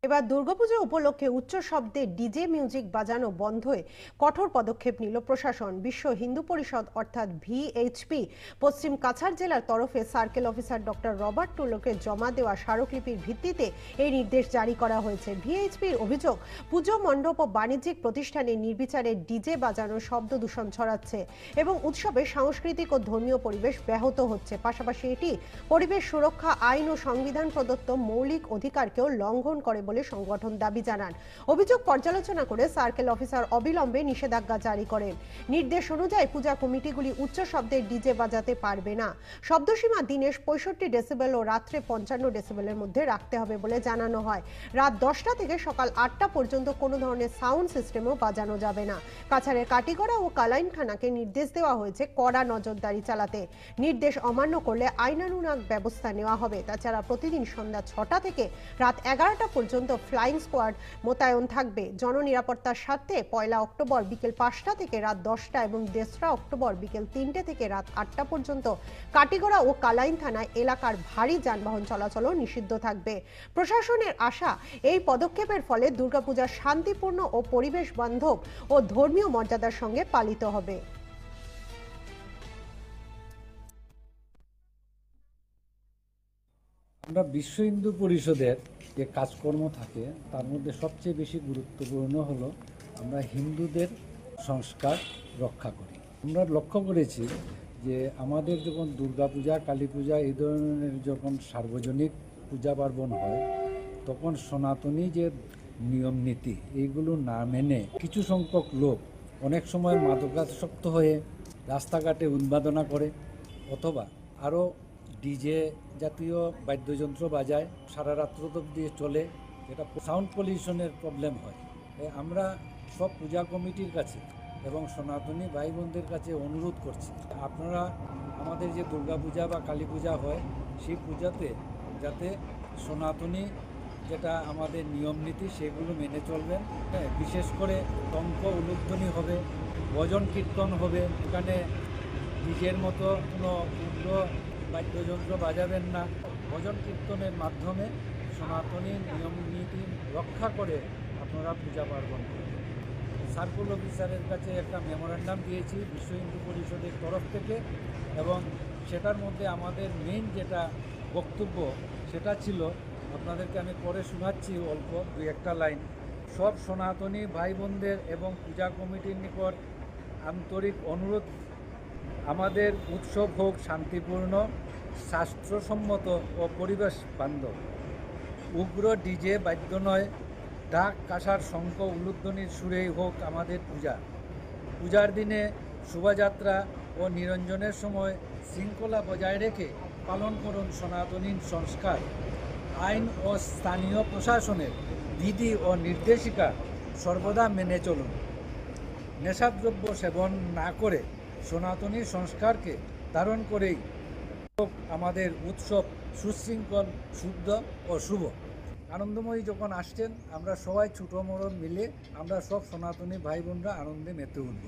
এবার দুর্গাপুজো উপলক্ষে উচ্চ শব্দে ডিজে মিউজিক বাজানো বন্ধে কঠোর পদক্ষেপ নিল প্রশাসন। বিশ্ব হিন্দু পরিষদ অর্থাৎ ভিএইচপি পশ্চিম কাছাড় জেলার তরফে সার্কেল অফিসার ডক্টর রবার্ট টুলোকে জমা দেওয়া স্মারকলিপির ভিত্তিতে এই নির্দেশ জারি করা হয়েছে। ভিএইচপির অভিযোগ, পুজো মণ্ডপ ও বাণিজ্যিক প্রতিষ্ঠানে নির্বিচারে ডিজে বাজানো শব্দ দূষণ ছড়াচ্ছে এবং উৎসবে সাংস্কৃতিক ও ধর্মীয় পরিবেশ ব্যাহত হচ্ছে। পাশাপাশি এটি পরিবেশ সুরক্ষা আইন ও সংবিধান প্রদত্ত মৌলিক অধিকারকেও লঙ্ঘন করে বলে সংগঠন দাবি জানান। অভিযোগ পর্যালোচনা করে সার্কেল অফিসার অবিলম্বে নিষেধাজ্ঞা জারি করেন। নির্দেশ অনুযায়ী পূজা কমিটিগুলি উচ্চ শব্দের ডিজে বাজাতে পারবে না। শব্দসীমা দিনে 65 ডেসিবেল ও রাত্রে 55 ডেসিবেলের মধ্যে রাখতে হবে বলে জানানো হয়। রাত 10টা থেকে সকাল 8টা পর্যন্ত কোনো ধরনের সাউন্ড সিস্টেমও বাজানো যাবে না। কাছাড়ের কাটিগড়া ও কালাইন থানাকে নির্দেশ দেওয়া হয়েছে কড়া নজরদারি চালাতে। নির্দেশ অমান্য করলে আইনানুগ ব্যবস্থা নেওয়া হবে। তাছাড়া প্রতিদিন সন্ধ্যা 6টা থেকে রাত 11টা পর্যন্ত ফ্লাইং স্কোয়াড মোতায়েন থাকবে। জননিরাপত্তার স্বার্থে 1 অক্টোবর বিকেল 5টা থেকে রাত 10টা এবং 2রা অক্টোবর বিকেল 3টে থেকে রাত 8টা পর্যন্ত কাটিগড়া ও কালাইন থানায় এলাকার ভারী যানবাহন চলাচলও নিষিদ্ধ থাকবে। প্রশাসনের আশা, এই পদক্ষেপের ফলে দুর্গাপূজা শান্তিপূর্ণ ও পরিবেশ বান্ধব ও ধর্মীয় মর্যাদার সঙ্গে পালিত হবে। আমরা বিশ্ব হিন্দু পরিষদের যে কাজকর্ম থাকে তার মধ্যে সবচেয়ে বেশি গুরুত্বপূর্ণ হলো আমরা হিন্দুদের সংস্কার রক্ষা করি। আমরা লক্ষ্য করেছি যে আমাদের যখন দুর্গাপূজা, কালী পূজা এই ধরনের যখন সার্বজনিক পূজা পার্বণ হয় তখন সনাতনী যে নিয়ম নীতি এইগুলো না মেনে কিছু সংখ্যক লোক অনেক সময় মাদকাসক্ত হয়ে রাস্তাঘাটে উন্মাদনা করে অথবা আরও ডিজে জাতীয় বাদ্যযন্ত্র বাজায়, সারা রাত্র দিয়ে চলে, যেটা সাউন্ড পলিউশনের প্রবলেম হয়। আমরা সব পূজা কমিটির কাছে এবং সনাতনী ভাই বোনদের কাছে অনুরোধ করছি, আপনারা আমাদের যে দুর্গাপূজা বা কালী পূজা হয় সেই পূজাতে যাতে সনাতনী যেটা আমাদের নিয়ম নীতি সেগুলো মেনে চলবেন। বিশেষ করে টঙ্ক উলুধ্বনি হবে, ভজন কীর্তন হবে, এখানে ডিজের মতো কোনো উগ্র বাদ্যযন্ত্র বাজাবেন না। ভজন কীর্তনের মাধ্যমে সনাতনী নিয়ম নীতি রক্ষা করে আপনারা পূজা পার্বণ করবেন। সার্কেল অফিসারের কাছে একটা মেমোরেন্ডাম দিয়েছি বিশ্ব হিন্দু পরিষদের তরফ থেকে, এবং সেটার মধ্যে আমাদের মেইন যেটা বক্তব্য সেটা ছিল, আপনাদেরকে আমি পরে শোনাচ্ছি অল্প 2-1 লাইন। সব সনাতনী ভাই বোনদের এবং পূজা কমিটির নিকট আন্তরিক অনুরোধ, আমাদের উৎসব হোক শান্তিপূর্ণ, শাস্ত্রসম্মত ও পরিবেশ বান্ধব। উগ্র ডিজে বাদ্য নয়, ঢাক, কাঁসার, শঙ্খ, উলুধ্বনির সুরেই হোক আমাদের পূজা। পূজার দিনে শোভাযাত্রা ও নিরঞ্জনের সময় শৃঙ্খলা বজায় রেখে পালন করুন সনাতনী সংস্কার। আইন ও স্থানীয় প্রশাসনের বিধি ও নির্দেশিকা সর্বদা মেনে চলুন। নেশাদ্রব্য সেবন না করে সনাতনী সংস্কারকে ধারণ করেই আমাদের উৎসব সুশৃঙ্খল, শুদ্ধ ও শুভ। আনন্দময়ী যখন আসছেন আমরা সবাই ছোটো বড় মিলে আমরা সব সনাতনী ভাই বোনরা আনন্দে মেতে উঠব,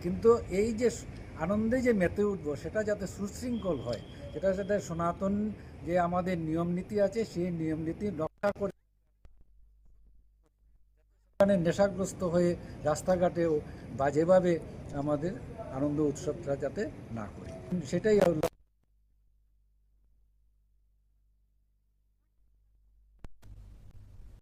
কিন্তু এই যে আনন্দে যে মেতে উঠব সেটা যাতে সুশৃঙ্খল হয়, সেটা যাতে সনাতন যে আমাদের নিয়ম নীতি আছে সেই নিয়ম নীতি রক্ষা করে নেশাগ্রস্ত হয়ে রাস্তাঘাটেও বাজেভাবে আমাদের আনন্দ উৎসবটা যাতে না করি, সেটাই